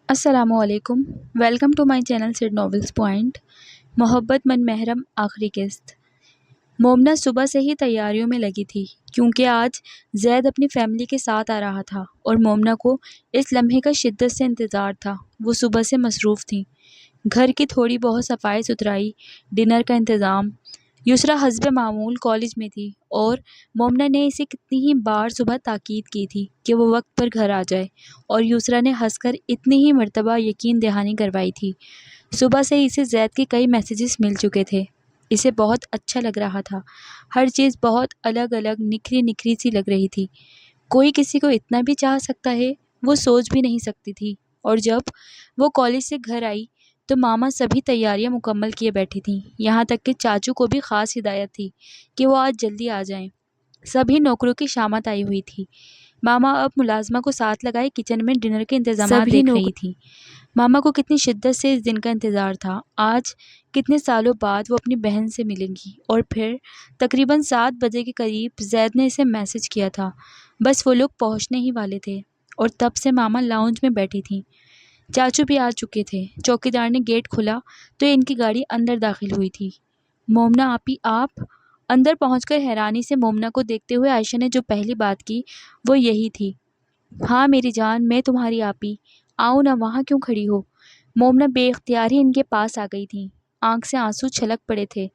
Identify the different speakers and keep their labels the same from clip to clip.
Speaker 1: السلام علیکم، welcome to my channel sad novels point. محبت من محرم آخری قسط۔ مومنہ صبح سے ہی تیاریوں میں لگی تھی کیونکہ آج زید اپنی فیملی کے ساتھ آ رہا تھا اور مومنہ کو اس لمحے کا شدت سے انتظار تھا۔ وہ صبح سے مصروف تھیں، گھر کی تھوڑی بہت صفائی ستھرائی، ڈنر کا انتظام۔ یسریٰ حسب معمول کالج میں تھی اور مومنہ نے اسے کتنی ہی بار صبح تاکید کی تھی کہ وہ وقت پر گھر آ جائے، اور یسریٰ نے ہنس کر اتنی ہی مرتبہ یقین دہانی کروائی تھی۔ صبح سے اسے زید کے کئی میسیجز مل چکے تھے۔ اسے بہت اچھا لگ رہا تھا، ہر چیز بہت الگ الگ نکھری نکھری سی لگ رہی تھی۔ کوئی کسی کو اتنا بھی چاہ سکتا ہے، وہ سوچ بھی نہیں سکتی تھی۔ اور جب وہ کالج سے گھر آئی تو ماما سبھی تیاریاں مکمل کیے بیٹھی تھیں، یہاں تک کہ چاچو کو بھی خاص ہدایت تھی کہ وہ آج جلدی آ جائیں۔ سبھی نوکروں کی شامت آئی ہوئی تھی۔ ماما اب ملازمہ کو ساتھ لگائے کچن میں ڈنر کے انتظامات دیکھ رہی تھی۔ ماما کو کتنی شدت سے اس دن کا انتظار تھا۔ آج کتنے سالوں بعد وہ اپنی بہن سے ملیں گی۔ اور پھر تقریباً 7 بجے کے قریب زید نے اسے میسج کیا تھا، بس وہ لوگ پہنچنے ہی والے تھے، اور تب سے ماما لاؤنج میں بیٹھی تھیں۔ چاچو بھی آ چکے تھے۔ چوکیدار نے گیٹ کھولا تو ان کی گاڑی اندر داخل ہوئی تھی۔ مومنہ آپی آپ؟ اندر پہنچ کر حیرانی سے مومنہ کو دیکھتے ہوئے عائشہ نے جو پہلی بات کی وہ یہی تھی، ہاں میری جان، میں تمہاری آپی، آؤ نا، وہاں کیوں کھڑی ہو؟ مومنہ بے اختیار ہی ان کے پاس آ گئی تھیں، آنکھ سے آنسو چھلک پڑے تھے۔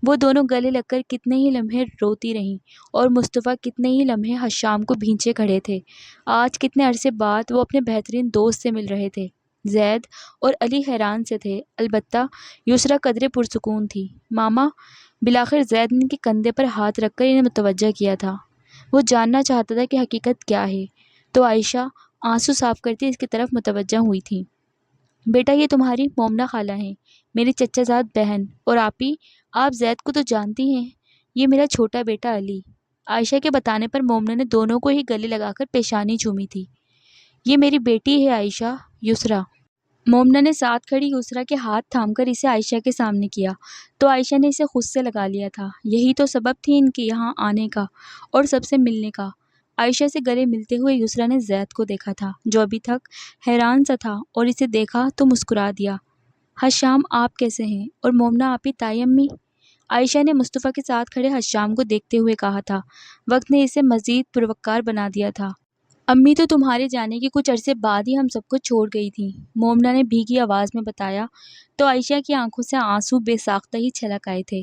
Speaker 1: وہ دونوں گلے لگ کر کتنے ہی لمحے روتی رہیں، اور مصطفیٰ کتنے ہی لمحے حشام کو بھینچے کھڑے تھے۔ آج کتنے عرصے بعد وہ اپنے بہترین دوست سے مل رہے تھے۔ زید اور علی حیران سے تھے، البتہ یسریٰ قدرے پرسکون تھی۔ ماما، بالآخر زید نے ان کے کندھے پر ہاتھ رکھ کر انہیں متوجہ کیا تھا۔ وہ جاننا چاہتا تھا کہ حقیقت کیا ہے، تو عائشہ آنسو صاف کرتی اس کی طرف متوجہ ہوئی تھی۔ بیٹا، یہ تمہاری مومنہ خالہ ہیں، میری چچا زاد بہن، اور آپی آپ زید کو تو جانتی ہیں، یہ میرا چھوٹا بیٹا علی۔ عائشہ کے بتانے پر مومنہ نے دونوں کو ہی گلے لگا کر پیشانی چومی تھی۔ یہ میری بیٹی ہے عائشہ، یسریٰ۔ مومنہ نے ساتھ کھڑی یسریٰ کے ہاتھ تھام کر اسے عائشہ کے سامنے کیا تو عائشہ نے اسے خود سے لگا لیا تھا۔ یہی تو سبب تھی ان کے یہاں آنے کا اور سب سے ملنے کا۔ عائشہ سے گلے ملتے ہوئے یسریٰ نے زید کو دیکھا تھا جو ابھی تک حیران سا تھا، اور اسے دیکھا تو مسکرا دیا۔ حشام آپ کیسے ہیں؟ اور مومنہ آپی، تائی امی؟ عائشہ نے مصطفیٰ کے ساتھ کھڑے حشام کو دیکھتے ہوئے کہا تھا۔ وقت نے اسے مزید پروقار بنا دیا تھا۔ امی تو تمہارے جانے کے کچھ عرصے بعد ہی ہم سب کو چھوڑ گئی تھیں، مومنہ نے بھیگی آواز میں بتایا تو عائشہ کی آنکھوں سے آنسو بے ساختہ ہی چھلک آئے تھے۔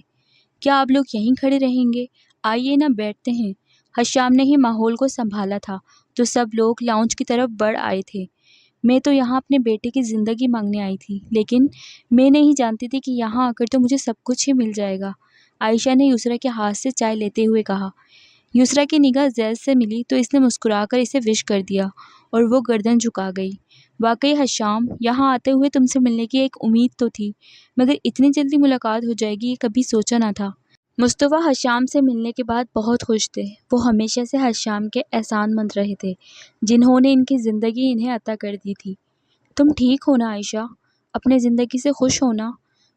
Speaker 1: کیا آپ لوگ یہیں کھڑے رہیں گے؟ آئیے نا، بیٹھتے ہیں۔ حشام نے ہی ماحول کو سنبھالا تھا تو سب لوگ لاؤنج کی طرف بڑھ آئے تھے۔ میں تو یہاں اپنے بیٹے کی زندگی مانگنے آئی تھی، لیکن میں نہیں جانتی تھی کہ یہاں آ کر تو مجھے سب کچھ ہی مل جائے گا، عائشہ نے یسریٰ کے ہاتھ سے چائے لیتے ہوئے کہا۔ یسریٰ کی نگاہ زید سے ملی تو اس نے مسکرا کر اسے وش کر دیا اور وہ گردن جھکا گئی۔ واقعی حشام، یہاں آتے ہوئے تم سے ملنے کی ایک امید تو تھی، مگر اتنی جلدی ملاقات ہو جائے گی یہ کبھی سوچا نہ تھا۔ مصطفیٰ حشام سے ملنے کے بعد بہت خوش تھے۔ وہ ہمیشہ سے حشام کے احسان مند رہے تھے جنہوں نے ان کی زندگی انہیں عطا کر دی تھی۔ تم ٹھیک ہو نا عائشہ؟ اپنے زندگی سے خوش ہو نا؟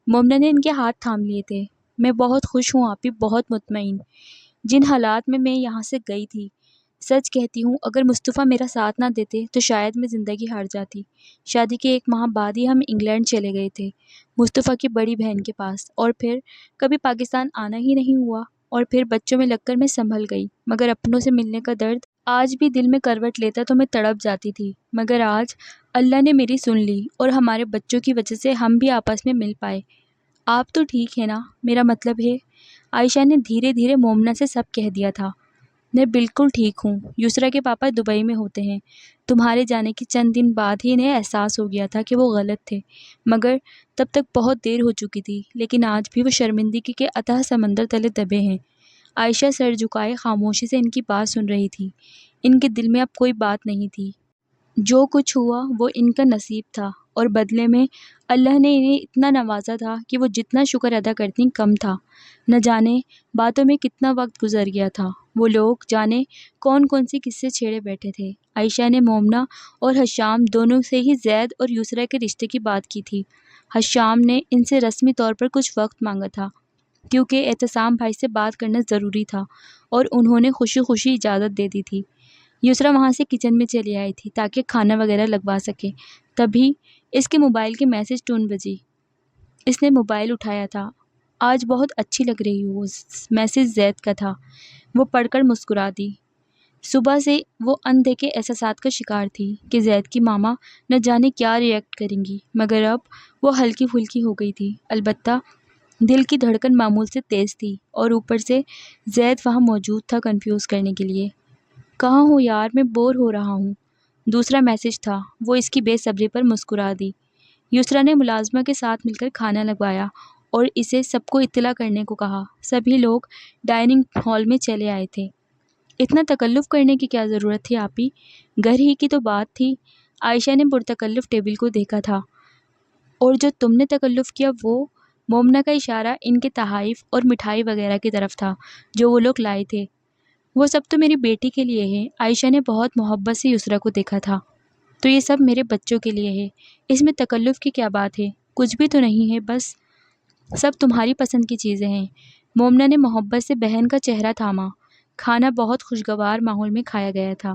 Speaker 1: مومنہ نے ان کے ہاتھ تھام لیے تھے۔ میں بہت خوش ہوں آپی، بہت مطمئن، جن حالات میں یہاں سے گئی تھی۔ سچ کہتی ہوں، اگر مصطفیٰ میرا ساتھ نہ دیتے تو شاید میں زندگی ہار جاتی۔ شادی کے 1 ماہ بعد ہی ہم انگلینڈ چلے گئے تھے، مصطفیٰ کی بڑی بہن کے پاس، اور پھر کبھی پاکستان آنا ہی نہیں ہوا، اور پھر بچوں میں لگ کر میں سنبھل گئی، مگر اپنوں سے ملنے کا درد آج بھی دل میں کروٹ لیتا تو میں تڑپ جاتی تھی۔ مگر آج اللہ نے میری سن لی اور ہمارے بچوں کی وجہ سے ہم بھی آپس میں مل پائے۔ آپ تو ٹھیک ہے نا؟ میرا مطلب ہے، عائشہ نے دھیرے دھیرے مومنہ سے سب کہہ دیا تھا۔ میں بالکل ٹھیک ہوں، یسریٰ کے پاپا دبئی میں ہوتے ہیں، تمہارے جانے کے چند دن بعد ہی انہیں احساس ہو گیا تھا کہ وہ غلط تھے، مگر تب تک بہت دیر ہو چکی تھی، لیکن آج بھی وہ شرمندگی کے اتھاہ سمندر تلے دبے ہیں۔ عائشہ سر جھکائے خاموشی سے ان کی بات سن رہی تھی۔ ان کے دل میں اب کوئی بات نہیں تھی۔ جو کچھ ہوا وہ ان کا نصیب تھا، اور بدلے میں اللہ نے انہیں اتنا نوازا تھا کہ وہ جتنا شکر ادا کرتی کم تھا۔ نہ جانے باتوں میں کتنا وقت گزر گیا تھا، وہ لوگ جانے کون کون سی قصے چھیڑے بیٹھے تھے۔ عائشہ نے مومنہ اور حشام دونوں سے ہی زید اور یسریٰ کے رشتے کی بات کی تھی۔ حشام نے ان سے رسمی طور پر کچھ وقت مانگا تھا کیونکہ اعتصام بھائی سے بات کرنا ضروری تھا، اور انہوں نے خوشی خوشی اجازت دے دی تھی۔ یسرا وہاں سے کچن میں چلی آئی تھی تاکہ کھانا وغیرہ لگوا سکے۔ تبھی اس کے موبائل کے میسج ٹون بجی۔ اس نے موبائل اٹھایا تھا۔ آج بہت اچھی لگ رہی ہو، میسج زید کا تھا۔ وہ پڑھ کر مسکرا دی۔ صبح سے وہ اندیکھے احساسات کا شکار تھی کہ زید کی ماما نہ جانے کیا ری ایکٹ کریں گی، مگر اب وہ ہلکی پھلکی ہو گئی تھی۔ البتہ دل کی دھڑکن معمول سے تیز تھی، اور اوپر سے زید وہاں موجود تھا کنفیوز کرنے کے لیے۔ کہاں ہو یار، میں بور ہو رہا ہوں۔ دوسرا میسج تھا۔ وہ اس کی بے صبری پر مسکرا دی۔ یسرا نے ملازمہ کے ساتھ مل کر کھانا لگوایا اور اسے سب کو اطلاع کرنے کو کہا۔ سبھی لوگ ڈائننگ ہال میں چلے آئے تھے۔ اتنا تکلف کرنے کی کیا ضرورت تھی آپی؟ گھر ہی کی تو بات تھی۔ عائشہ نے پرتکلف ٹیبل کو دیکھا تھا، اور جو تم نے تکلف کیا وہ، مومنہ کا اشارہ ان کے تحائف اور مٹھائی وغیرہ کی طرف تھا جو وہ لوگ لائے تھے۔ وہ سب تو میری بیٹی کے لیے ہے۔ عائشہ نے بہت محبت سے یسرا کو دیکھا تھا۔ تو یہ سب میرے بچوں کے لیے ہے، اس میں تکلف کی کیا بات ہے؟ کچھ بھی تو نہیں ہے، بس سب تمہاری پسند کی چیزیں ہیں۔ مومنہ نے محبت سے بہن کا چہرہ تھاما۔ کھانا بہت خوشگوار ماحول میں کھایا گیا تھا۔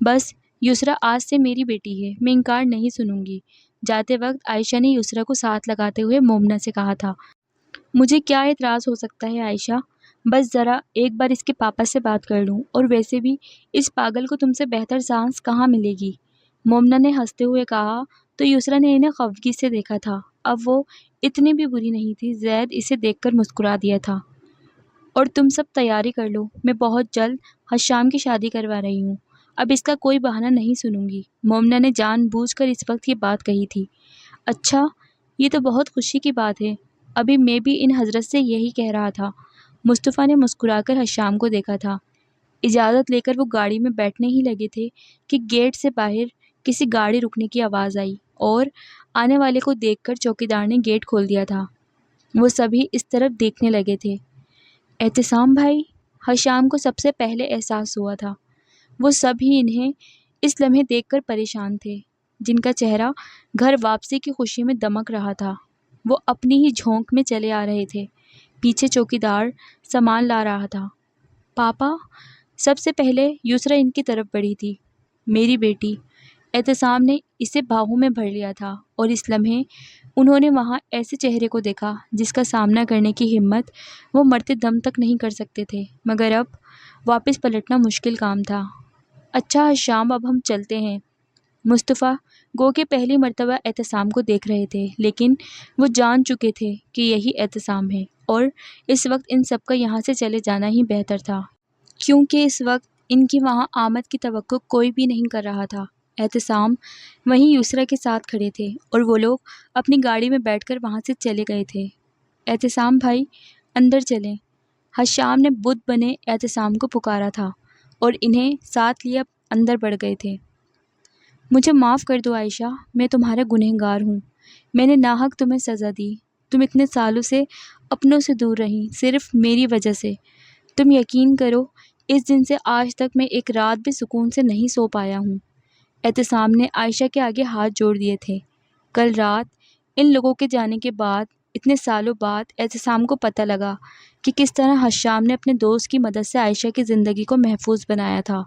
Speaker 1: بس یسرا آج سے میری بیٹی ہے، میں انکار نہیں سنوں گی۔ جاتے وقت عائشہ نے یسرا کو ساتھ لگاتے ہوئے مومنہ سے کہا تھا، مجھے کیا اعتراض ہو سکتا ہے عائشہ؟ بس ذرا ایک بار اس کے پاپا سے بات کر لوں، اور ویسے بھی اس پاگل کو تم سے بہتر سانس کہاں ملے گی؟ مومنہ نے ہنستے ہوئے کہا تو یسرا نے انہیں خفگی سے دیکھا تھا۔ اب وہ اتنی بھی بری نہیں تھی۔ زید اسے دیکھ کر مسکرا دیا تھا۔ اور تم سب تیاری کر لو، میں بہت جلد حشام کی شادی کروا رہی ہوں۔ اب اس کا کوئی بہانہ نہیں سنوں گی۔ مومنہ نے جان بوجھ کر اس وقت یہ بات کہی تھی۔ اچھا، یہ تو بہت خوشی کی بات ہے۔ ابھی میں بھی ان حضرت سے یہی کہہ رہا تھا۔ مصطفیٰ نے مسکرا کر حشام کو دیکھا تھا۔ اجازت لے کر وہ گاڑی میں بیٹھنے ہی لگے تھے کہ گیٹ سے باہر کسی گاڑی رکنے کی آواز آئی، اور آنے والے کو دیکھ کر چوکیدار نے گیٹ کھول دیا تھا۔ وہ سبھی اس طرف دیکھنے لگے تھے۔ اعتصام بھائی؟ حشام کو سب سے پہلے احساس ہوا تھا۔ وہ سب ہی انہیں اس لمحے دیکھ کر پریشان تھے، جن کا چہرہ گھر واپسی کی خوشی میں دمک رہا تھا۔ وہ اپنی ہی جھونک میں چلے آ رہے تھے۔ پیچھے چوکیدار سامان لا رہا تھا۔ پاپا؟ سب سے پہلے یسرا ان کی طرف بڑھی تھی۔ میری بیٹی۔ اعتصام نے اسے باہوں میں بھر لیا تھا، اور اس لمحے انہوں نے وہاں ایسے چہرے کو دیکھا جس کا سامنا کرنے کی ہمت وہ مرتے دم تک نہیں کر سکتے تھے، مگر اب واپس پلٹنا مشکل کام تھا۔ اچھا حشام، اب ہم چلتے ہیں۔ مصطفیٰ گو کہ پہلی مرتبہ اعتصام کو دیکھ رہے تھے، لیکن وہ جان چکے تھے کہ یہی اعتصام ہے، اور اس وقت ان سب کا یہاں سے چلے جانا ہی بہتر تھا، کیونکہ اس وقت ان کی وہاں آمد کی توقع کوئی بھی نہیں کر رہا تھا۔ اعتصام وہیں یسرا کے ساتھ کھڑے تھے، اور وہ لوگ اپنی گاڑی میں بیٹھ کر وہاں سے چلے گئے تھے۔ اعتصام بھائی، اندر چلیں۔ حشام نے بت بنے اعتصام کو پکارا تھا، اور انہیں ساتھ لیے اندر بڑھ گئے تھے۔ مجھے معاف کر دو عائشہ، میں تمہارا گنہگار ہوں۔ میں نے ناحق تمہیں سزا دی۔ تم اتنے سالوں سے اپنوں سے دور رہیں، صرف میری وجہ سے۔ تم یقین کرو، اس دن سے آج تک میں ایک رات بھی سکون سے نہیں سو پایا ہوں۔ اعتصام نے عائشہ کے آگے ہاتھ جوڑ دیے تھے۔ کل رات ان لوگوں کے جانے کے بعد، اتنے سالوں بعد، اعتصام کو پتہ لگا کہ کس طرح حشام نے اپنے دوست کی مدد سے عائشہ کی زندگی کو محفوظ بنایا تھا۔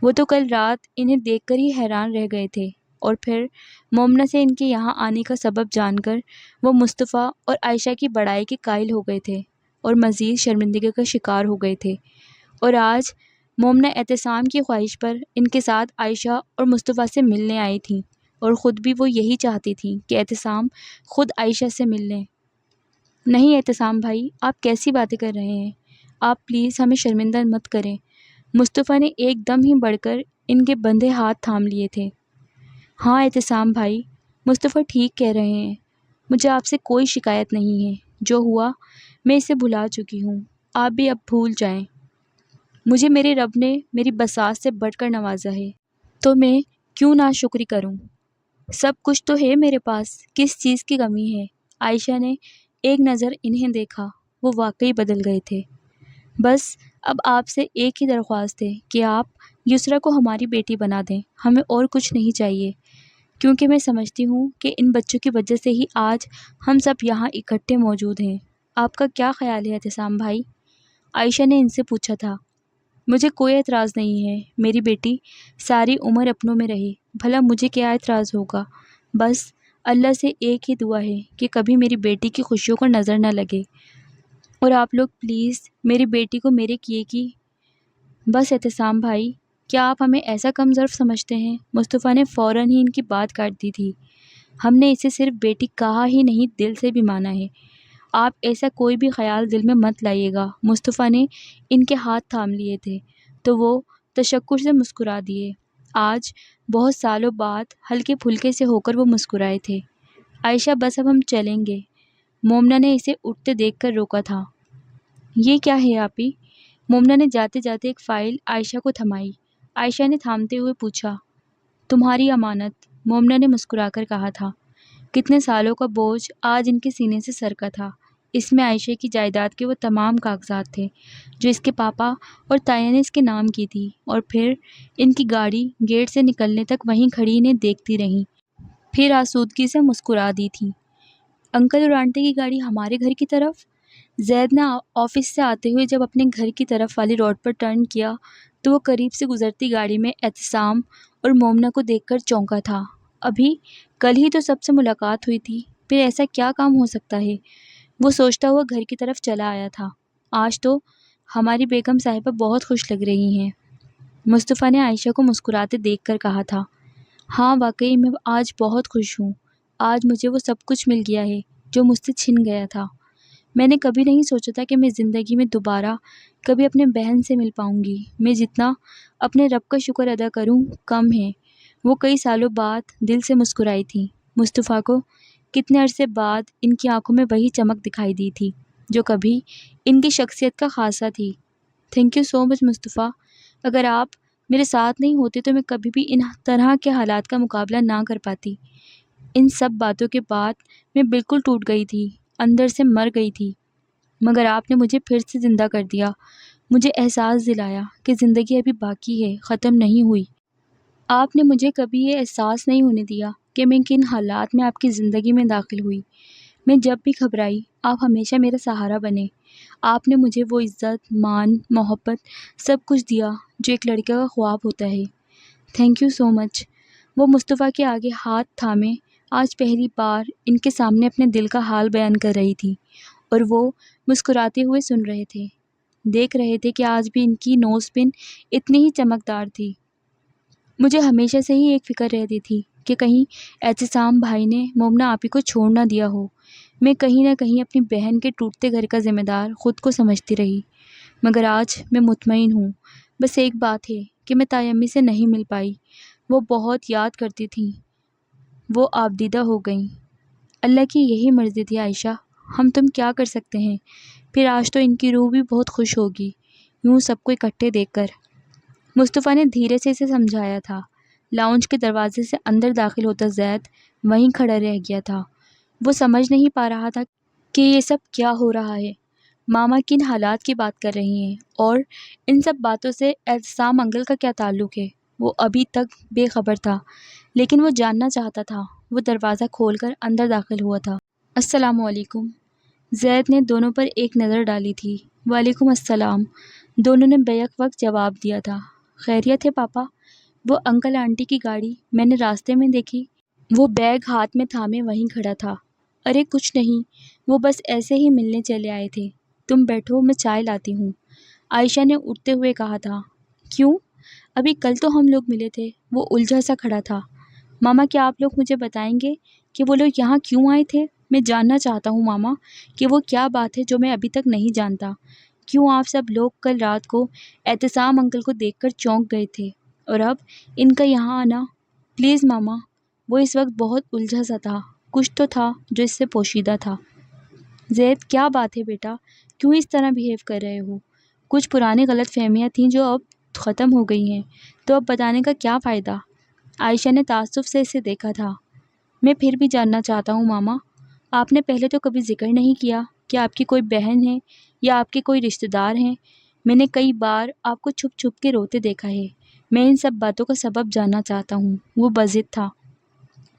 Speaker 1: وہ تو کل رات انہیں دیکھ کر ہی حیران رہ گئے تھے، اور پھر مومنہ سے ان کے یہاں آنے کا سبب جان کر وہ مصطفیٰ اور عائشہ کی بڑائی کے قائل ہو گئے تھے، اور مزید شرمندگی کا شکار ہو گئے تھے۔ اور آج مومنہ اعتصام کی خواہش پر ان کے ساتھ عائشہ اور مصطفیٰ سے ملنے آئی تھیں، اور خود بھی وہ یہی چاہتی تھیں کہ اعتصام خود عائشہ سے مل لیں۔ نہیں اعتصام بھائی، آپ کیسی باتیں کر رہے ہیں؟ آپ پلیز ہمیں شرمندہ مت کریں۔ مصطفیٰ نے ایک دم ہی بڑھ کر ان کے بندھے ہاتھ تھام لیے تھے۔ ہاں اعتصام بھائی، مصطفیٰ ٹھیک کہہ رہے ہیں۔ مجھے آپ سے کوئی شکایت نہیں ہے۔ جو ہوا میں اسے بھلا چکی ہوں۔ آپ بھی اب بھول جائیں۔ مجھے میرے رب نے میری بساط سے بڑھ کر نوازا ہے، تو میں کیوں ناشکری کروں؟ سب کچھ تو ہے میرے پاس، کس چیز کی کمی ہے؟ عائشہ نے ایک نظر انہیں دیکھا۔ وہ واقعی بدل گئے تھے۔ بس اب آپ سے ایک ہی درخواست ہے کہ آپ یسرا کو ہماری بیٹی بنا دیں۔ ہمیں اور کچھ نہیں چاہیے، کیونکہ میں سمجھتی ہوں کہ ان بچوں کی وجہ سے ہی آج ہم سب یہاں اکٹھے موجود ہیں۔ آپ کا کیا خیال ہے اعتصام بھائی؟ عائشہ نے ان سے پوچھا تھا۔ مجھے کوئی اعتراض نہیں ہے، میری بیٹی ساری عمر اپنوں میں رہے، بھلا مجھے کیا اعتراض ہوگا؟ بس اللہ سے ایک ہی دعا ہے کہ کبھی میری بیٹی کی خوشیوں کو نظر نہ لگے، اور آپ لوگ پلیز میری بیٹی کو میرے کیے کی بس اعتصام بھائی، کیا آپ ہمیں ایسا کم ظرف سمجھتے ہیں؟ مصطفیٰ نے فوراً ہی ان کی بات کاٹ دی تھی۔ ہم نے اسے صرف بیٹی کہا ہی نہیں، دل سے بھی مانا ہے، آپ ایسا کوئی بھی خیال دل میں مت لائیے گا۔ مصطفیٰ نے ان کے ہاتھ تھام لیے تھے تو وہ تشکر سے مسکرا دیے۔ آج بہت سالوں بعد ہلکے پھلکے سے ہو کر وہ مسکرائے تھے۔ عائشہ بس اب ہم چلیں گے، مومنہ نے اسے اٹھتے دیکھ کر روکا تھا۔ یہ کیا ہے آپی؟ مومنہ نے جاتے جاتے ایک فائل عائشہ کو تھمائی۔ عائشہ نے تھامتے ہوئے پوچھا، تمہاری امانت، مومنہ نے مسکرا کر کہا تھا۔ کتنے سالوں کا بوجھ آج ان کے سینے سے سرکا تھا۔ اس میں عائشہ کی جائیداد کے وہ تمام کاغذات تھے جو اس کے پاپا اور تایا نے اس کے نام کی تھی، اور پھر ان کی گاڑی گیٹ سے نکلنے تک وہیں کھڑی انہیں دیکھتی رہیں، پھر آسودگی سے مسکرا دی تھی۔ انکل اور آنٹی کی گاڑی ہمارے گھر کی طرف؟ زید نے آفس سے آتے ہوئے جب اپنے گھر کی طرف والی روڈ پر ٹرن کیا تو وہ قریب سے گزرتی گاڑی میں اعتصام اور مومنہ کو دیکھ کر چونکا تھا۔ ابھی کل ہی تو سب سے ملاقات ہوئی تھی، پھر ایسا کیا کام ہو سکتا ہے؟ وہ سوچتا ہوا گھر کی طرف چلا آیا تھا۔ آج تو ہماری بیگم صاحبہ بہت خوش لگ رہی ہیں، مصطفیٰ نے عائشہ کو مسکراتے دیکھ کر کہا تھا۔ ہاں واقعی میں آج بہت خوش ہوں، آج مجھے وہ سب کچھ مل گیا ہے جو مجھ سے چھن گیا تھا۔ میں نے کبھی نہیں سوچا تھا کہ میں زندگی میں دوبارہ کبھی اپنے بہن سے مل پاؤں گی۔ میں جتنا اپنے رب کا شکر ادا کروں کم ہے۔ وہ کئی سالوں بعد دل سے مسکرائی تھی۔ مصطفیٰ کو کتنے عرصے بعد ان کی آنکھوں میں وہی چمک دکھائی دی تھی جو کبھی ان کی شخصیت کا خاصہ تھی۔ تھینک یو سو مچ مصطفیٰ، اگر آپ میرے ساتھ نہیں ہوتے تو میں کبھی بھی ان طرح کے حالات کا مقابلہ نہ کر پاتی۔ ان سب باتوں کے بعد میں بالکل ٹوٹ گئی تھی، اندر سے مر گئی تھی، مگر آپ نے مجھے پھر سے زندہ کر دیا، مجھے احساس دلایا کہ زندگی ابھی باقی ہے، ختم نہیں ہوئی۔ آپ نے مجھے کبھی یہ احساس نہیں ہونے دیا کہ میں کن حالات میں آپ کی زندگی میں داخل ہوئی۔ میں جب بھی گھبرائی آپ ہمیشہ میرا سہارا بنے۔ آپ نے مجھے وہ عزت، مان، محبت سب کچھ دیا جو ایک لڑکے کا خواب ہوتا ہے۔ تھینک یو سو مچ۔ وہ مصطفیٰ کے آگے ہاتھ تھامے آج پہلی بار ان کے سامنے اپنے دل کا حال بیان کر رہی تھی، اور وہ مسکراتے ہوئے سن رہے تھے، دیکھ رہے تھے کہ آج بھی ان کی نوز پن اتنی ہی چمکدار تھی۔ مجھے ہمیشہ سے ہی ایک فکر رہتی تھی کہ کہیں اعتصام بھائی نے مومنہ آپی کو چھوڑ نہ دیا ہو۔ میں کہیں نہ کہیں اپنی بہن کے ٹوٹتے گھر کا ذمہ دار خود کو سمجھتی رہی، مگر آج میں مطمئن ہوں۔ بس ایک بات ہے کہ میں تائی امی سے نہیں مل پائی، وہ بہت یاد کرتی تھیں، وہ آبدیدہ ہو گئیں۔ اللہ کی یہی مرضی تھی عائشہ، ہم تم کیا کر سکتے ہیں؟ پھر آج تو ان کی روح بھی بہت خوش ہوگی یوں سب کو اکٹھے دیکھ کر۔ مصطفیٰ نے دھیرے سے اسے سمجھایا تھا۔ لاؤنج کے دروازے سے اندر داخل ہوتا زید وہیں کھڑا رہ گیا تھا۔ وہ سمجھ نہیں پا رہا تھا کہ یہ سب کیا ہو رہا ہے۔ ماما کن حالات کی بات کر رہی ہیں، اور ان سب باتوں سے اعتصام انکل کا کیا تعلق ہے؟ وہ ابھی تک بے خبر تھا، لیکن وہ جاننا چاہتا تھا۔ وہ دروازہ کھول کر اندر داخل ہوا تھا۔ السلام علیکم۔ زید نے دونوں پر ایک نظر ڈالی تھی۔ وعلیکم السلام، دونوں نے بیک وقت جواب دیا تھا۔ خیریت ہے پاپا؟ وہ انکل آنٹی کی گاڑی میں نے راستے میں دیکھی، وہ بیگ ہاتھ میں تھامے وہیں کھڑا تھا۔ ارے کچھ نہیں، وہ بس ایسے ہی ملنے چلے آئے تھے۔ تم بیٹھو، میں چائے لاتی ہوں، عائشہ نے اٹھتے ہوئے کہا تھا۔ کیوں؟ ابھی کل تو ہم لوگ ملے تھے۔ وہ الجھا سا کھڑا تھا۔ ماما کیا آپ لوگ مجھے بتائیں گے کہ وہ لوگ یہاں کیوں آئے تھے؟ میں جاننا چاہتا ہوں ماما کہ وہ کیا بات ہے جو میں ابھی تک نہیں جانتا۔ کیوں آپ سب لوگ کل رات کو اعتصام انکل کو دیکھ کر چونک گئے تھے، اور اب ان کا یہاں آنا؟ پلیز ماما۔ وہ اس وقت بہت الجھا سا تھا، کچھ تو تھا جو اس سے پوشیدہ تھا۔ زید کیا بات ہے بیٹا، کیوں اس طرح بیہیو کر رہے ہو؟ کچھ پرانی غلط فہمیاں تھیں جو اب ختم ہو گئی ہیں، تو اب بتانے کا کیا فائدہ؟ عائشہ نے تعصب سے اسے دیکھا تھا۔ میں پھر بھی جاننا چاہتا ہوں ماما، آپ نے پہلے تو کبھی ذکر نہیں کیا کہ آپ کی کوئی بہن ہے یا آپ کے کوئی رشتہ دار ہیں۔ میں نے کئی بار آپ کو چھپ چھپ کے روتے دیکھا ہے۔ میں ان سب باتوں کا سبب جاننا چاہتا ہوں۔ وہ بضد تھا۔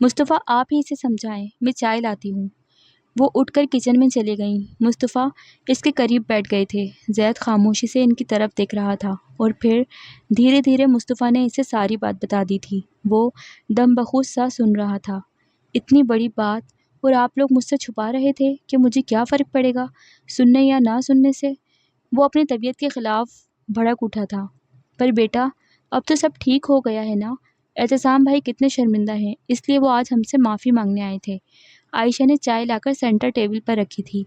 Speaker 1: مصطفیٰ آپ ہی اسے سمجھائیں، میں چائے لاتی ہوں۔ وہ اٹھ کر کچن میں چلی گئیں۔ مصطفیٰ اس کے قریب بیٹھ گئے تھے۔ زید خاموشی سے ان کی طرف دیکھ رہا تھا اور پھر دھیرے دھیرے مصطفیٰ نے اسے ساری بات بتا دی تھی۔ وہ دم بخود سا سن رہا تھا۔ اتنی بڑی بات، اور آپ لوگ مجھ سے چھپا رہے تھے کہ مجھے کیا فرق پڑے گا سننے یا نہ سننے سے؟ وہ اپنی طبیعت کے خلاف بھڑک اٹھا تھا۔ پر بیٹا، اب تو سب ٹھیک ہو گیا ہے نا؟ اعتصام بھائی کتنے شرمندہ ہیں، اس لیے وہ آج ہم سے معافی مانگنے آئے تھے۔ عائشہ نے چائے لا کر سینٹر ٹیبل پر رکھی تھی۔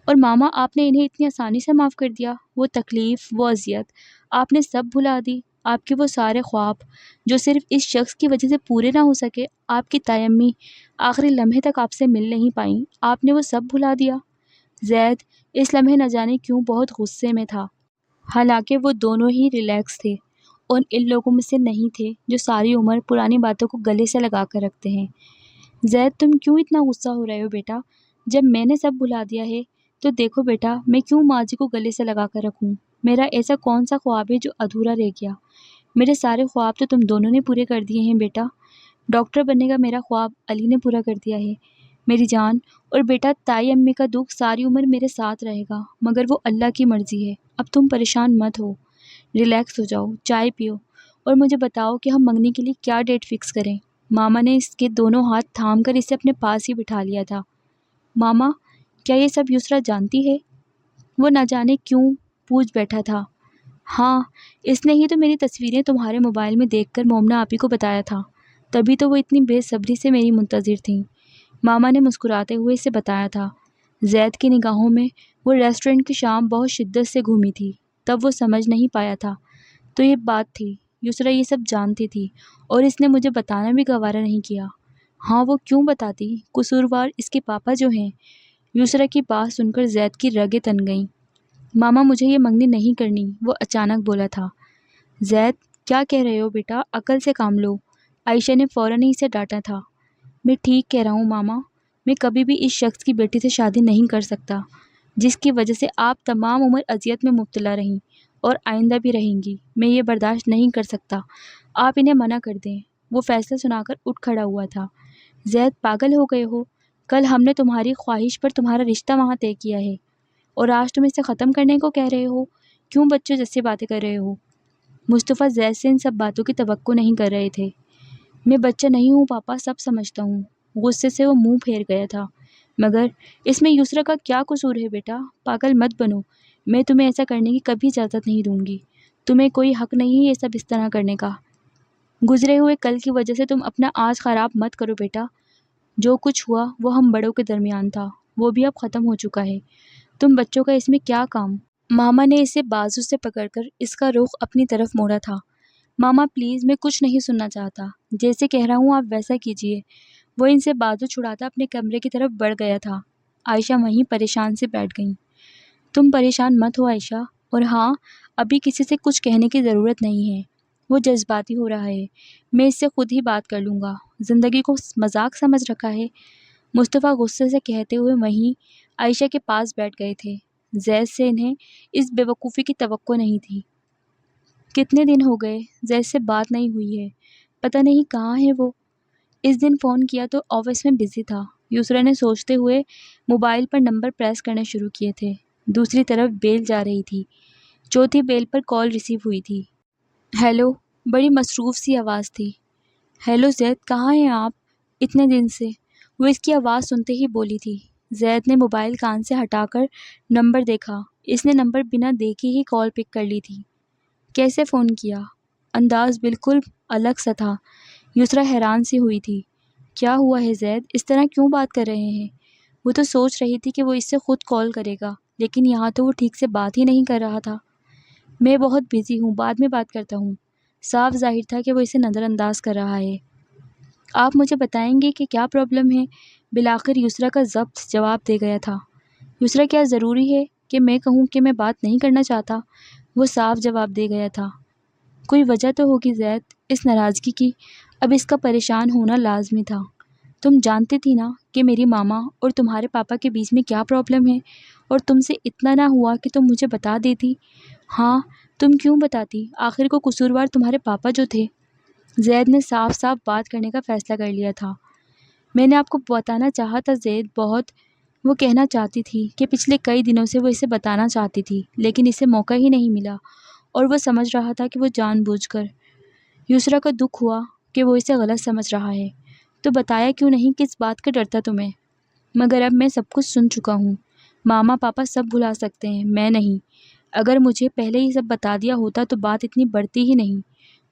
Speaker 1: اور ماما، آپ نے انہیں اتنی آسانی سے معاف کر دیا؟ وہ تکلیف، وہ اذیت، آپ نے سب بھلا دی؟ آپ کے وہ سارے خواب جو صرف اس شخص کی وجہ سے پورے نہ ہو سکے، آپ کی تایمی آخری لمحے تک آپ سے مل نہیں پائیں، آپ نے وہ سب بھلا دیا؟ زید اس لمحے نہ جانے کیوں بہت غصے میں تھا، حالانکہ وہ دونوں ہی ریلیکس تھے اور ان لوگوں میں سے نہیں تھے جو ساری عمر پرانی باتوں کو گلے سے لگا کر رکھتے ہیں۔ زید، تم کیوں اتنا غصہ ہو رہے ہو بیٹا؟ جب میں نے سب بھلا دیا ہے تو دیکھو بیٹا، میں کیوں ماضی کو گلے سے لگا کر رکھوں؟ میرا ایسا کون سا خواب ہے جو ادھورا رہ گیا؟ میرے سارے خواب تو تم دونوں نے پورے کر دیے ہیں بیٹا۔ ڈاکٹر بننے کا میرا خواب علی نے پورا کر دیا ہے میری جان، اور بیٹا تائی امی کا دکھ ساری عمر میرے ساتھ رہے گا، مگر وہ اللہ کی مرضی ہے۔ اب تم پریشان مت ہو، ریلیکس ہو جاؤ، چائے پیو اور مجھے بتاؤ کہ ہم منگنی کے لیے کیا ڈیٹ فکس کریں۔ ماما نے اس کے دونوں ہاتھ تھام کر اسے اپنے پاس ہی بٹھا لیا تھا۔ ماما، کیا یہ سب یسریٰ جانتی ہے؟ وہ نہ جانے کیوں پوچھ بیٹھا تھا۔ ہاں، اس نے ہی تو میری تصویریں تمہارے موبائل میں دیکھ کر مومنہ آپی کو بتایا تھا، تبھی تو وہ اتنی بے صبری سے میری منتظر تھیں۔ ماما نے مسکراتے ہوئے اسے بتایا تھا۔ زید کی نگاہوں میں وہ ریسٹورنٹ کی شام بہت شدت سے گھومی تھی، تب وہ سمجھ نہیں پایا تھا۔ تو یہ بات تھی، یسریٰ یہ سب جانتی تھی اور اس نے مجھے بتانا بھی گوارا نہیں کیا۔ ہاں، وہ کیوں بتاتی؟ قصوروار اس کے پاپا جو ہیں۔ یسریٰ کی بات سن کر زید کی رگیں تن گئیں۔ ماما، مجھے یہ منگنی نہیں کرنی، وہ اچانک بولا تھا۔ زید، کیا کہہ رہے ہو بیٹا؟ عقل سے کام لو، عائشہ نے فوراً ہی اسے ڈانٹا تھا۔ میں ٹھیک کہہ رہا ہوں ماما، میں کبھی بھی اس شخص کی بیٹی سے شادی نہیں کر سکتا جس کی وجہ سے آپ تمام عمر اذیت میں مبتلا رہیں اور آئندہ بھی رہیں گی۔ میں یہ برداشت نہیں کر سکتا، آپ انہیں منع کر دیں۔ وہ فیصلہ سنا کر اٹھ کھڑا ہوا تھا۔ زید، پاگل ہو گئے ہو؟ کل ہم نے تمہاری خواہش پر تمہارا رشتہ وہاں طے کیا ہے اور آج تم اسے ختم کرنے کو کہہ رہے ہو؟ کیوں بچوں جیسی باتیں کر رہے ہو؟ مصطفیٰ زید سے ان سب باتوں کی توقع نہیں کر رہے تھے۔ میں بچہ نہیں ہوں پاپا، سب سمجھتا ہوں۔ غصے سے وہ منہ پھیر گیا تھا۔ مگر اس میں یسریٰ کا کیا قصور ہے بیٹا؟ پاگل مت بنو، میں تمہیں ایسا کرنے کی کبھی اجازت نہیں دوں گی۔ تمہیں کوئی حق نہیں ہے یہ سب اس طرح کرنے کا۔ گزرے ہوئے کل کی وجہ سے تم اپنا آج خراب مت کرو بیٹا۔ جو کچھ ہوا وہ ہم بڑوں کے درمیان تھا، وہ بھی اب ختم ہو چکا ہے۔ تم بچوں کا اس میں کیا کام؟ ماما نے اسے بازو سے پکڑ کر اس کا رخ اپنی طرف موڑا تھا۔ ماما پلیز، میں کچھ نہیں سننا چاہتا، جیسے کہہ رہا ہوں آپ ویسا کیجیے۔ وہ ان سے بازو چھڑاتا اپنے کمرے کی طرف بڑھ گیا تھا۔ عائشہ وہیں پریشان سے بیٹھ گئیں۔ تم پریشان مت ہو عائشہ، اور ہاں، ابھی کسی سے کچھ کہنے کی ضرورت نہیں ہے۔ وہ جذباتی ہو رہا ہے، میں اس سے خود ہی بات کر لوں گا، زندگی کو مذاق سمجھ رکھا ہے۔ مصطفیٰ غصے سے کہتے ہوئے وہیں عائشہ کے پاس بیٹھ گئے تھے۔ زید سے انہیں اس بے وقوفی کی توقع نہیں تھی۔ کتنے دن ہو گئے زید سے بات نہیں ہوئی ہے، پتہ نہیں کہاں ہے وہ۔ اس دن فون کیا تو آفس میں بزی تھا، یسریٰ نے سوچتے ہوئے موبائل پر نمبر پریس کرنے شروع کیے تھے۔ دوسری طرف بیل جا رہی تھی، چوتھی بیل پر کال ریسیو ہوئی تھی۔ ہیلو، بڑی مصروف سی آواز تھی۔ ہیلو زید، کہاں ہیں آپ اتنے دن سے؟ وہ اس کی آواز سنتے ہی بولی تھی۔ زید نے موبائل کان سے ہٹا کر نمبر دیکھا۔ اس نے نمبر بنا دیکھے ہی کال پک کر لی تھی۔ کیسے فون کیا؟ انداز بالکل الگ سا تھا۔ یسریٰ حیران سی ہوئی تھی۔ کیا ہوا ہے زید، اس طرح کیوں بات کر رہے ہیں؟ وہ تو سوچ رہی تھی کہ وہ اس سے خود کال کرے گا، لیکن یہاں تو وہ ٹھیک سے بات ہی نہیں کر رہا تھا۔ میں بہت بزی ہوں، بعد میں بات کرتا ہوں۔ صاف ظاہر تھا کہ وہ اسے نظر انداز کر رہا ہے۔ آپ مجھے بتائیں گے کہ کیا پرابلم ہے؟ بالآخر یسریٰ کا ضبط جواب دے گیا تھا۔ یسریٰ، کیا ضروری ہے کہ میں کہوں کہ میں بات نہیں کرنا چاہتا؟ وہ صاف جواب دے گیا تھا۔ کوئی وجہ تو ہوگی زید اس ناراضگی کی، اب اس کا پریشان ہونا لازمی تھا۔ تم جانتی تھی نا کہ میری ماما اور تمہارے پاپا کے بیچ میں کیا پرابلم ہے، اور تم سے اتنا نہ ہوا کہ تم مجھے بتا دیتی؟ ہاں، تم کیوں بتاتی؟ آخر کو قصوروار تمہارے پاپا جو تھے۔ زید نے صاف صاف بات کرنے کا فیصلہ کر لیا تھا۔ میں نے آپ کو بتانا چاہا تھا زید، بہت وہ کہنا چاہتی تھی کہ پچھلے کئی دنوں سے وہ اسے بتانا چاہتی تھی لیکن اسے موقع ہی نہیں ملا، اور وہ سمجھ رہا تھا کہ وہ جان بوجھ کر۔ یسرا کو دکھ ہوا کہ وہ اسے غلط سمجھ رہا ہے۔ تو بتایا کیوں نہیں؟ کس بات کا ڈر تھا تمہیں؟ مگر اب میں سب کچھ سن چکا ہوں۔ ماما پاپا سب بھلا سکتے ہیں، میں نہیں۔ اگر مجھے پہلے ہی سب بتا دیا ہوتا تو بات اتنی بڑھتی ہی نہیں۔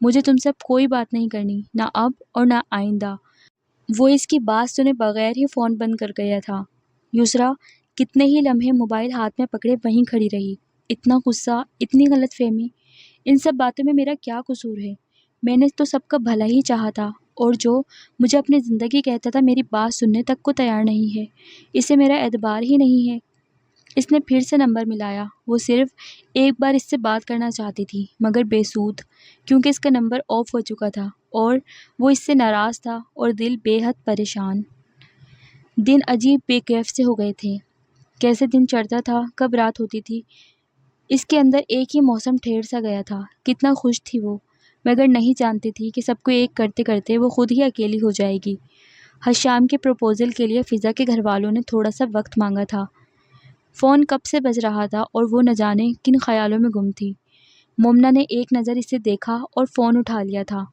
Speaker 1: مجھے تم سے اب کوئی بات نہیں کرنی، نہ اب اور نہ آئندہ۔ وہ اس کی بات سنے بغیر ہی فون بند کر گیا تھا۔ یسرا کتنے ہی لمحے موبائل ہاتھ میں پکڑے وہیں کھڑی رہی۔ اتنا غصہ، اتنی غلط فہمی، ان سب باتوں میں میرا کیا قصور ہے؟ میں نے تو سب کا بھلا ہی چاہا تھا، اور جو مجھے اپنی زندگی کہتا تھا میری بات سننے تک کو تیار نہیں ہے، اسے میرا اعتبار ہی نہیں ہے۔ اس نے پھر سے نمبر ملایا۔ وہ صرف ایک بار اس سے بات کرنا چاہتی تھی مگر بے سود، کیونکہ اس کا نمبر آف ہو چکا تھا اور وہ اس سے ناراض تھا اور دل بے حد پریشان۔ دن عجیب بے کیف سے ہو گئے تھے۔ کیسے دن چڑھتا تھا، کب رات ہوتی تھی، اس کے اندر ایک ہی موسم ٹھہر سا گیا تھا۔ کتنا خوش تھی وہ، مگر نہیں جانتی تھی کہ سب کو ایک کرتے کرتے وہ خود ہی اکیلی ہو جائے گی۔ حشام کے پروپوزل کے لیے فضا کے گھر والوں نے تھوڑا سا وقت مانگا تھا۔ فون کب سے بج رہا تھا اور وہ نہ جانے کن خیالوں میں گم تھی۔ مومنہ نے ایک نظر اسے دیکھا اور فون اٹھا لیا تھا۔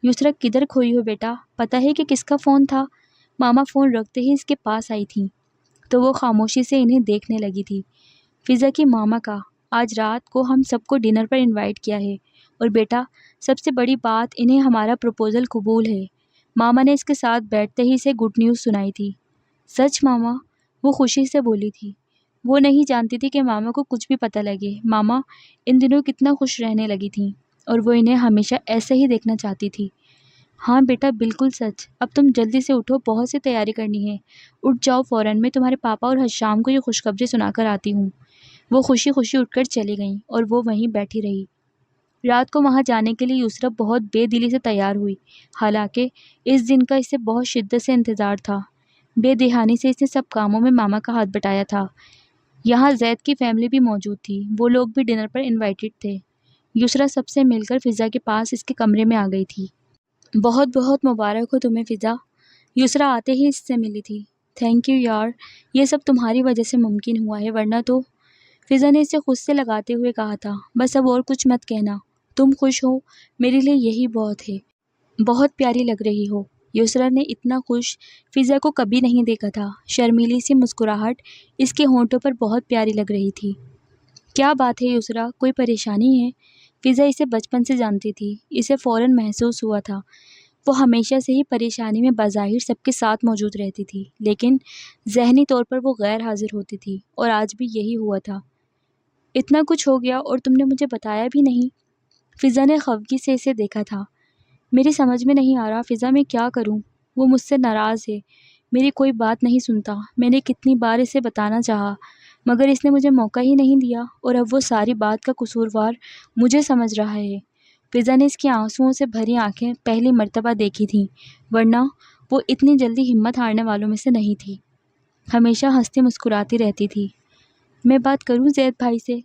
Speaker 1: یسرا کدھر کھوئی ہو بیٹا؟ پتہ ہے کہ کس کا فون تھا؟ ماما فون رکھتے ہی اس کے پاس آئی تھیں تو وہ خاموشی سے انہیں دیکھنے لگی تھی۔ فضا کی ماما کا آج رات کو ہم سب کو ڈنر پر انوائٹ کیا ہے، اور بیٹا سب سے بڑی بات انہیں ہمارا پروپوزل قبول ہے۔ ماما نے اس کے ساتھ بیٹھتے ہی اسے گڈ نیوز سنائی تھی۔ سچ ماما؟ وہ خوشی سے بولی تھی۔ وہ نہیں جانتی تھی کہ ماما کو کچھ بھی پتہ لگے۔ ماما ان دنوں کتنا خوش رہنے لگی تھیں اور وہ انہیں ہمیشہ ایسے ہی دیکھنا چاہتی تھی۔ ہاں بیٹا بالکل سچ۔ اب تم جلدی سے اٹھو، بہت سی تیاری کرنی ہے۔ اٹھ جاؤ فوراً، میں تمہارے پاپا اور حشام کو یہ خوشخبری سنا کر آتی ہوں۔ وہ خوشی خوشی اٹھ کر چلی گئیں اور وہ وہیں بیٹھی رہی۔ رات کو وہاں جانے کے لیے یسرا بہت بے دلی سے تیار ہوئی، حالانکہ اس دن کا اسے بہت شدت سے انتظار تھا۔ بے دہانی سے اس نے سب کاموں میں ماما کا ہاتھ بٹایا تھا۔ یہاں زید کی فیملی بھی موجود تھی، وہ لوگ بھی ڈنر پر انوائٹڈ تھے۔ یسرا سب سے مل کر فضا کے پاس اس کے کمرے میں آ گئی تھی۔ بہت بہت مبارک ہو تمہیں فضا۔ یسرا آتے ہی اس سے ملی تھی۔ تھینک یو یار، یہ سب تمہاری وجہ سے ممکن ہوا ہے، ورنہ تو… فضا نے اسے خود سے لگاتے ہوئے کہا تھا۔ بس اب اور کچھ مت کہنا، تم خوش ہو میرے لیے یہی بہت ہے۔ بہت پیاری لگ رہی ہو۔ یسرا نے اتنا خوش فضا کو کبھی نہیں دیکھا تھا۔ شرمیلی سی مسکراہٹ اس کے ہونٹوں پر بہت پیاری لگ رہی تھی۔ کیا بات ہے یسرا، کوئی پریشانی ہے؟ فضا اسے بچپن سے جانتی تھی، اسے فوراً محسوس ہوا تھا۔ وہ ہمیشہ سے ہی پریشانی میں بظاہر سب کے ساتھ موجود رہتی تھی، لیکن ذہنی طور پر وہ غیر حاضر ہوتی تھی، اور آج بھی یہی ہوا تھا۔ اتنا کچھ ہو گیا اور تم نے مجھے بتایا بھی نہیں؟ فضا نے خفگی سے اسے دیکھا تھا۔ میری سمجھ میں نہیں آ رہا فضا، میں کیا کروں؟ وہ مجھ سے ناراض ہے، میری کوئی بات نہیں سنتا۔ میں نے کتنی بار اسے بتانا چاہا مگر اس نے مجھے موقع ہی نہیں دیا، اور اب وہ ساری بات کا قصوروار مجھے سمجھ رہا ہے۔ فضا نے اس کی آنسوؤں سے بھری آنکھیں پہلی مرتبہ دیکھی تھیں، ورنہ وہ اتنی جلدی ہمت ہارنے والوں میں سے نہیں تھی۔ ہمیشہ ہنستی مسکراتی رہتی تھی۔ میں بات کروں زید بھائی سے؟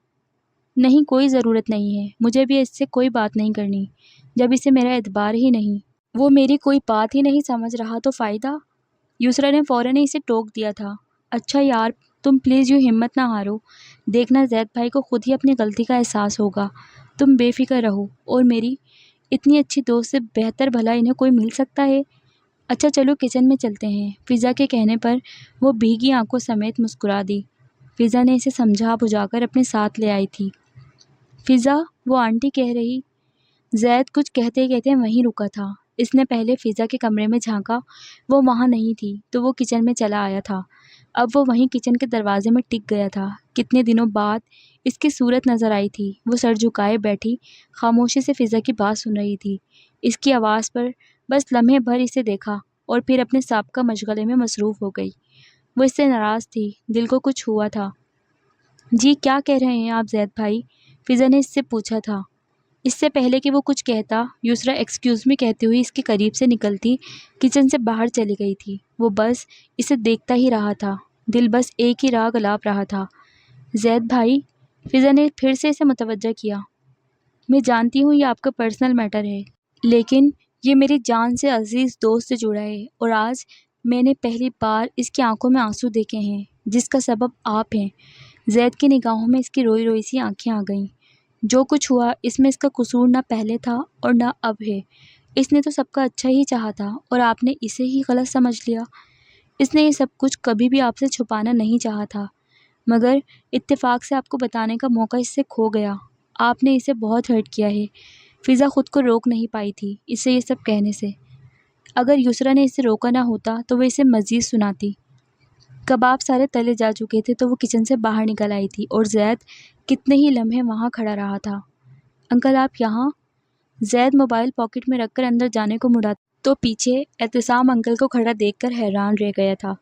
Speaker 1: نہیں، کوئی ضرورت نہیں ہے، مجھے بھی اس سے کوئی بات نہیں کرنی جب اسے میرا اعتبار ہی نہیں۔ وہ میری کوئی بات ہی نہیں سمجھ رہا تو فائدہ؟ یسرا نے فوراً اسے ٹوک دیا تھا۔ اچھا یار تم پلیز یوں ہمت نہ ہارو، دیکھنا زید بھائی کو خود ہی اپنی غلطی کا احساس ہوگا۔ تم بے فکر رہو، اور میری اتنی اچھی دوست سے بہتر بھلا انہیں کوئی مل سکتا ہے۔ اچھا چلو کچن میں چلتے ہیں۔ فضا کے کہنے پر وہ بھیگی آنکھوں سمیت مسکرا دی۔ فضا نے اسے سمجھا بجھا کر اپنے ساتھ لے آئی تھی۔ فضا، وہ آنٹی کہہ رہی… زید کچھ کہتے کہتے وہیں رکا تھا۔ اس نے پہلے فضا کے کمرے میں جھانکا، وہ وہاں نہیں تھی تو وہ کچن میں چلا آیا تھا۔ اب وہ وہیں کچن کے دروازے میں ٹک گیا تھا۔ کتنے دنوں بعد اس کی صورت نظر آئی تھی۔ وہ سر جھکائے بیٹھی خاموشی سے فضا کی بات سن رہی تھی۔ اس کی آواز پر بس لمحے بھر اسے دیکھا اور پھر اپنے سابقہ مشغلے میں مصروف ہو گئی۔ وہ اس سے ناراض تھی، دل کو کچھ ہوا تھا۔ جی کیا کہہ رہے ہیں آپ زید بھائی؟ فضا نے اس سے پوچھا تھا۔ اس سے پہلے کہ وہ کچھ کہتا، یسرا ایکسکیوز می کہتے ہوئی اس کے قریب سے نکلتی کچن سے باہر چلی گئی تھی۔ وہ بس اسے دیکھتا ہی رہا تھا، دل بس ایک ہی راگ الاپ رہا تھا۔ زید بھائی، فضا نے پھر سے اسے متوجہ کیا۔ میں جانتی ہوں یہ آپ کا پرسنل میٹر ہے، لیکن یہ میری جان سے عزیز دوست سے جڑا ہے، اور آج میں نے پہلی بار اس کی آنکھوں میں آنسو دیکھے ہیں۔ جس کا سبب آپ ہیں۔ زید کی نگاہوں میں اس کی روئی روئی سی آنکھیں آ گئیں۔ جو کچھ ہوا اس میں اس کا قصور نہ پہلے تھا اور نہ اب ہے۔ اس نے تو سب کا اچھا ہی چاہا تھا اور آپ نے اسے ہی غلط سمجھ لیا۔ اس نے یہ سب کچھ کبھی بھی آپ سے چھپانا نہیں چاہا تھا، مگر اتفاق سے آپ کو بتانے کا موقع اس سے کھو گیا۔ آپ نے اسے بہت ہرٹ کیا ہے۔ فضا خود کو روک نہیں پائی تھی اسے یہ سب کہنے سے۔ اگر یسریٰ نے اسے روکا نہ ہوتا تو وہ اسے مزید سناتی۔ کباب سارے تلے جا چکے تھے تو وہ کچن سے باہر نکل آئی تھی اور زید کتنے ہی لمحے وہاں کھڑا رہا تھا۔ انکل آپ یہاں؟ زید موبائل پاکٹ میں رکھ کر اندر جانے کو مڑا تو پیچھے اعتصام انکل کو کھڑا دیکھ کر حیران رہ گیا تھا۔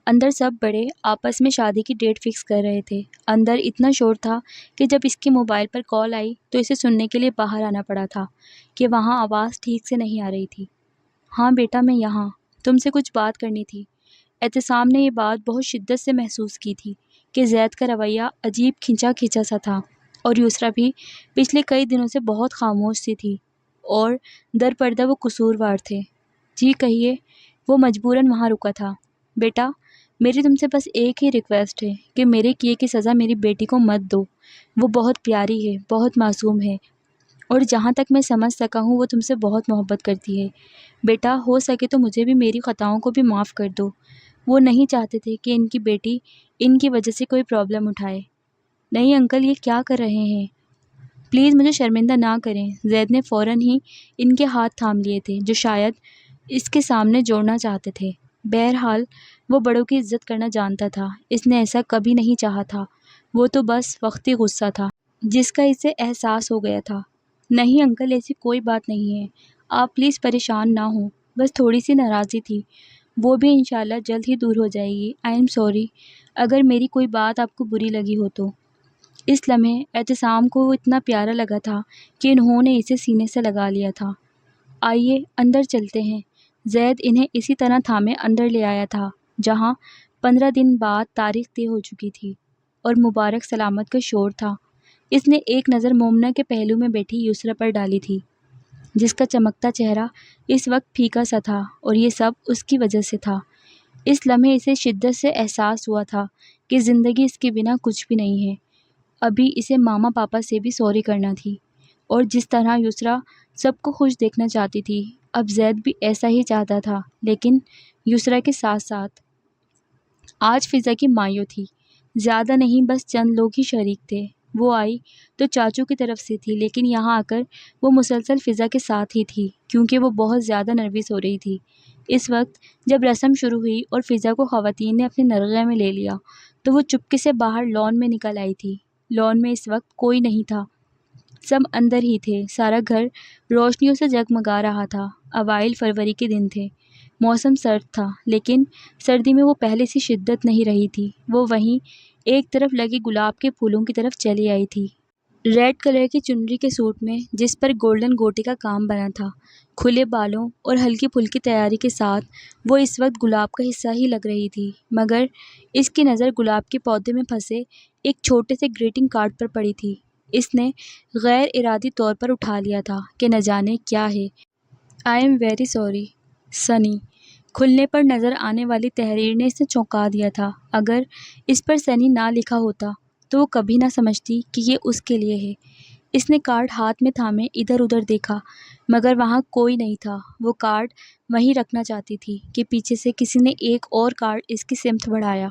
Speaker 1: اندر سب بڑے آپس میں شادی کی ڈیٹ فکس کر رہے تھے۔ اندر اتنا شور تھا کہ جب اس کے موبائل پر کال آئی تو اسے سننے کے لیے باہر آنا پڑا تھا کہ وہاں آواز ٹھیک سے نہیں آ رہی تھی۔ ہاں بیٹا میں یہاں، تم سے کچھ بات کرنی تھی۔ اعتصام نے یہ بات بہت شدت سے محسوس کی تھی کہ زید کا رویہ عجیب کھنچا کھنچا سا تھا اور یسریٰ بھی پچھلے کئی دنوں سے بہت خاموش سی تھی اور در پردہ وہ قصوروار تھے۔ جی کہیے۔ وہ مجبوراً وہاں رکا تھا۔ بیٹا میری تم سے بس ایک ہی ریکویسٹ ہے کہ میرے کیے کی سزا میری بیٹی کو مت دو۔ وہ بہت پیاری ہے، بہت معصوم ہے اور جہاں تک میں سمجھ سکا ہوں وہ تم سے بہت محبت کرتی ہے۔ بیٹا ہو سکے تو مجھے بھی میری خطاؤں کو بھی معاف کر دو۔ وہ نہیں چاہتے تھے کہ ان کی بیٹی ان کی وجہ سے کوئی پرابلم اٹھائے۔ نہیں انکل یہ کیا کر رہے ہیں؟ پلیز مجھے شرمندہ نہ کریں۔ زید نے فوراً ہی ان کے ہاتھ تھام لیے تھے جو شاید اس کے سامنے جوڑنا چاہتے تھے۔ بہرحال وہ بڑوں کی عزت کرنا جانتا تھا۔ اس نے ایسا کبھی نہیں چاہا تھا۔ وہ تو بس وقتی غصہ تھا جس کا اسے احساس ہو گیا تھا۔ نہیں انکل ایسی کوئی بات نہیں ہے، آپ پلیز پریشان نہ ہوں، بس تھوڑی سی ناراضی تھی، وہ بھی انشاءاللہ جلد ہی دور ہو جائے گی۔ آئی ایم سوری اگر میری کوئی بات آپ کو بری لگی ہو تو۔ اس لمحے اعتصام کو وہ اتنا پیارا لگا تھا کہ انہوں نے اسے سینے سے لگا لیا تھا۔ آئیے اندر چلتے ہیں۔ زید انہیں اسی طرح تھامے اندر لے آیا تھا جہاں 15 دن بعد تاریخ طے ہو چکی تھی اور مبارک سلامت کا شور تھا۔ اس نے ایک نظر مومنہ کے پہلو میں بیٹھی یسریٰ پر ڈالی تھی جس کا چمکتا چہرہ اس وقت پھیکا سا تھا اور یہ سب اس کی وجہ سے تھا۔ اس لمحے اسے شدت سے احساس ہوا تھا کہ زندگی اس کے بنا کچھ بھی نہیں ہے۔ ابھی اسے ماما پاپا سے بھی سوری کرنا تھی اور جس طرح یسریٰ سب کو خوش دیکھنا چاہتی تھی اب زید بھی ایسا ہی چاہتا تھا، لیکن یسریٰ کے ساتھ ساتھ آج فضا کی مایوں تھی۔ زیادہ نہیں بس چند لوگ ہی شریک تھے۔ وہ آئی تو چاچو کی طرف سے تھی لیکن یہاں آ کر وہ مسلسل فضا کے ساتھ ہی تھی کیونکہ وہ بہت زیادہ نروس ہو رہی تھی۔ اس وقت جب رسم شروع ہوئی اور فضا کو خواتین نے اپنے نرغے میں لے لیا تو وہ چپکے سے باہر لان میں نکل آئی تھی۔ لان میں اس وقت کوئی نہیں تھا، سب اندر ہی تھے۔ سارا گھر روشنیوں سے جگمگا رہا تھا۔ اوائل فروری کے دن تھے، موسم سرد تھا لیکن سردی میں وہ پہلے سی شدت نہیں رہی تھی۔ وہ وہیں ایک طرف لگے گلاب کے پھولوں کی طرف چلی آئی تھی، ریڈ کلر کی چنری کے سوٹ میں جس پر گولڈن گوٹی کا کام بنا تھا۔ کھلے بالوں اور ہلکی پھلکی تیاری کے ساتھ وہ اس وقت گلاب کا حصہ ہی لگ رہی تھی، مگر اس کی نظر گلاب کے پودے میں پھنسے ایک چھوٹے سے گریٹنگ کارڈ پر پڑی تھی۔ اس نے غیر ارادی طور پر اٹھا لیا تھا کہ نہ جانے کیا ہے۔ آئی ایم ویری سوری سنی۔ کھلنے پر نظر آنے والی تحریر نے اسے چونکا دیا تھا۔ اگر اس پر سنی نہ لکھا ہوتا تو وہ کبھی نہ سمجھتی کہ یہ اس کے لیے ہے۔ اس نے کارڈ ہاتھ میں تھامے ادھر ادھر دیکھا مگر وہاں کوئی نہیں تھا۔ وہ کارڈ وہیں رکھنا چاہتی تھی کہ پیچھے سے کسی نے ایک اور کارڈ اس کی سمت بڑھایا۔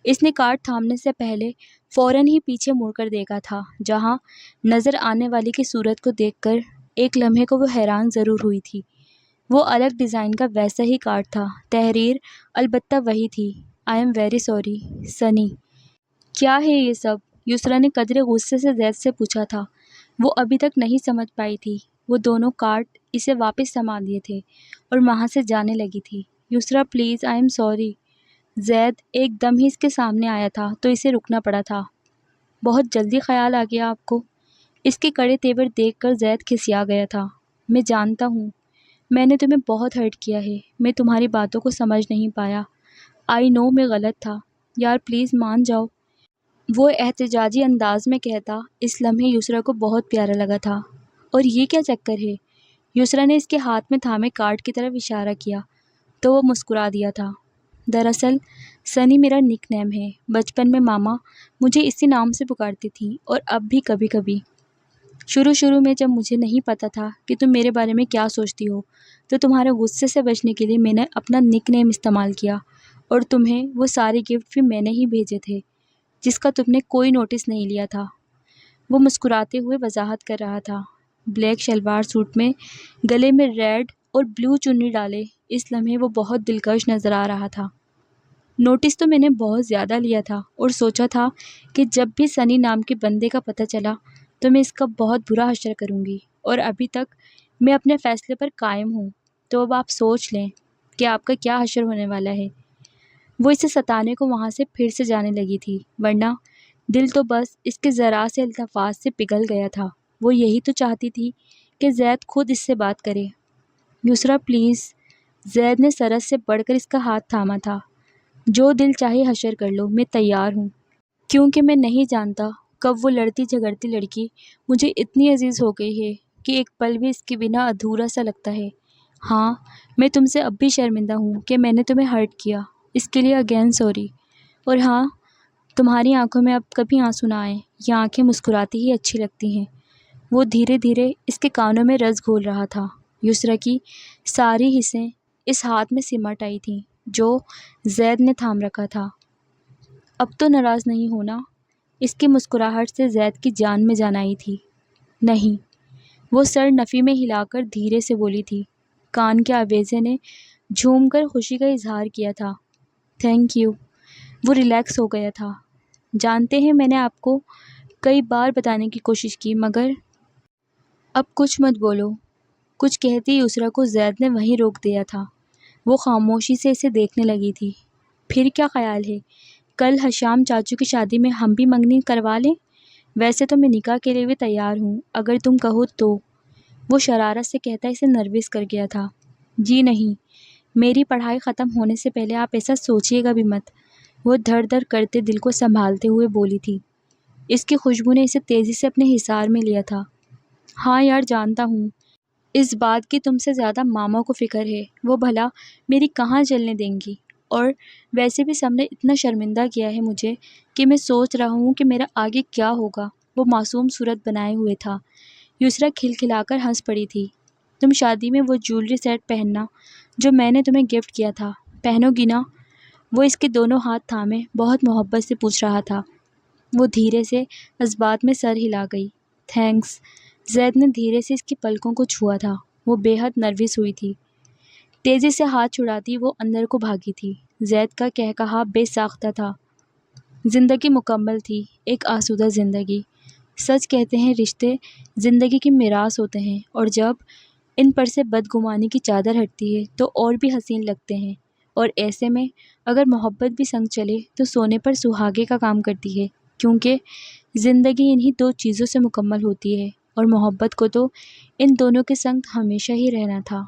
Speaker 1: اس نے کارڈ تھامنے سے پہلے فوراً ہی پیچھے مڑ کر دیکھا تھا جہاں نظر آنے والی کی صورت کو دیکھ کر ایک لمحے کو وہ حیران ضرور ہوئی تھی۔ وہ الگ ڈیزائن کا ویسا ہی کارڈ تھا، تحریر البتہ وہی تھی، آئی ایم ویری سوری سنی۔ کیا ہے یہ سب؟ یسریٰ نے قدرے غصے سے زید سے پوچھا تھا۔ وہ ابھی تک نہیں سمجھ پائی تھی۔ وہ دونوں کارڈ اسے واپس تھما دیے تھے اور وہاں سے جانے لگی تھی۔ Yusra please I am sorry. Zaid ایک دم ہی اس کے سامنے آیا تھا تو اسے رکنا پڑا تھا۔ بہت جلدی خیال آ گیا آپ کو؟ اس کے کڑے تیور دیکھ کر زید کھسیا گیا تھا۔ میں جانتا ہوں میں نے تمہیں بہت ہرٹ کیا ہے، میں تمہاری باتوں کو سمجھ نہیں پایا، آئی نو میں غلط تھا، یار پلیز مان جاؤ۔ وہ احتجاجی انداز میں کہتا اس لمحے یسریٰ کو بہت پیارا لگا تھا۔ اور یہ کیا چکر ہے؟ یسریٰ نے اس کے ہاتھ میں تھامے کارڈ کی طرف اشارہ کیا تو وہ مسکرا دیا تھا۔ دراصل سنی میرا نک نیم ہے۔ بچپن میں ماما مجھے اسی نام سے پکارتی تھیں اور اب بھی کبھی کبھی۔ شروع میں جب مجھے نہیں پتا تھا کہ تم میرے بارے میں کیا سوچتی ہو تو تمہارے غصے سے بچنے کے لیے میں نے اپنا نک نیم استعمال کیا، اور تمہیں وہ سارے گفٹ بھی میں نے ہی بھیجے تھے جس کا تم نے کوئی نوٹس نہیں لیا تھا۔ وہ مسکراتے ہوئے وضاحت کر رہا تھا، بلیک شلوار سوٹ میں، گلے میں ریڈ اور بلو چننی ڈالے۔ اس لمحے وہ بہت دلکش نظر آ رہا تھا۔ نوٹس تو میں نے بہت زیادہ لیا تھا اور سوچا تھا کہ جب بھی سنی نام کے بندے کا پتہ چلا تو میں اس کا بہت برا حشر کروں گی، اور ابھی تک میں اپنے فیصلے پر قائم ہوں۔ تو اب آپ سوچ لیں کہ آپ کا کیا حشر ہونے والا ہے۔ وہ اسے ستانے کو وہاں سے پھر سے جانے لگی تھی، ورنہ دل تو بس اس کے ذرا سے التفات سے پگھل گیا تھا۔ وہ یہی تو چاہتی تھی کہ زید خود اس سے بات کرے۔ یسریٰ پلیز، زید نے سرس سے بڑھ کر اس کا ہاتھ تھاما تھا۔ جو دل چاہے حشر کر لو، میں تیار ہوں، کیونکہ میں نہیں جانتا کب وہ لڑتی جھگڑتی لڑکی مجھے اتنی عزیز ہو گئی ہے کہ ایک پل بھی اس کے بنا ادھورا سا لگتا ہے۔ ہاں، میں تم سے اب بھی شرمندہ ہوں کہ میں نے تمہیں ہرٹ کیا، اس کے لیے اگین سوری۔ اور ہاں، تمہاری آنکھوں میں اب کبھی آنسو نہ آئیں، یہ آنکھیں مسکراتی ہی اچھی لگتی ہیں۔ وہ دھیرے دھیرے اس کے کانوں میں رس گھول رہا تھا۔ یسریٰ کی ساری حسیں اس ہاتھ میں سمٹ آئی تھیں جو زید نے تھام رکھا تھا۔ اب تو ناراض نہیں ہونا؟ اس کی مسکراہٹ سے زید کی جان میں جان آئی تھی۔ نہیں، وہ سر نفی میں ہلا کر دھیرے سے بولی تھی۔ کان کے آویزے نے جھوم کر خوشی کا اظہار کیا تھا۔ Thank you. وہ ریلیکس ہو گیا تھا۔ جانتے ہیں میں نے آپ کو کئی بار بتانے کی کوشش کی، مگر اب کچھ مت بولو۔ کچھ کہتی یسریٰ کو زید نے وہیں روک دیا تھا۔ وہ خاموشی سے اسے دیکھنے لگی تھی۔ پھر کیا خیال ہے، کل حشام چاچو کی شادی میں ہم بھی منگنی کروا لیں؟ ویسے تو میں نکاح کے لیے بھی تیار ہوں، اگر تم کہو تو۔ وہ شرارت سے کہتا اسے نروس کر گیا تھا۔ جی نہیں، میری پڑھائی ختم ہونے سے پہلے آپ ایسا سوچیے گا بھی مت، وہ دھڑ دھڑ کرتے دل کو سنبھالتے ہوئے بولی تھی۔ اس کی خوشبو نے اسے تیزی سے اپنے حصار میں لیا تھا۔ ہاں یار، جانتا ہوں اس بات کی تم سے زیادہ ماما کو فکر ہے، وہ بھلا میری کہاں جلنے دیں گی، اور ویسے بھی سب نے اتنا شرمندہ کیا ہے مجھے کہ میں سوچ رہا ہوں کہ میرا آگے کیا ہوگا۔ وہ معصوم صورت بنائے ہوئے تھا۔ یسریٰ کھلکھلا کر ہنس پڑی تھی۔ تم شادی میں وہ جیولری سیٹ پہننا جو میں نے تمہیں گفٹ کیا تھا، پہنو گی نا؟ وہ اس کے دونوں ہاتھ تھامے بہت محبت سے پوچھ رہا تھا۔ وہ دھیرے سے اس بات میں سر ہلا گئی۔ تھینکس۔ زید نے دھیرے سے اس کی پلکوں کو چھوا تھا۔ وہ بے حد نروس ہوئی تھی۔ تیزی سے ہاتھ چھڑاتی وہ اندر کو بھاگی تھی۔ زید کا کہکہا بے ساختہ تھا۔ زندگی مکمل تھی، ایک آسودہ زندگی۔ سچ کہتے ہیں رشتے زندگی کی میراث ہوتے ہیں، اور جب ان پر سے بدگمانی کی چادر ہٹتی ہے تو اور بھی حسین لگتے ہیں، اور ایسے میں اگر محبت بھی سنگ چلے تو سونے پر سہاگے کا کام کرتی ہے، کیونکہ زندگی انہی دو چیزوں سے مکمل ہوتی ہے، اور محبت کو تو ان دونوں کے سنگ ہمیشہ ہی رہنا تھا۔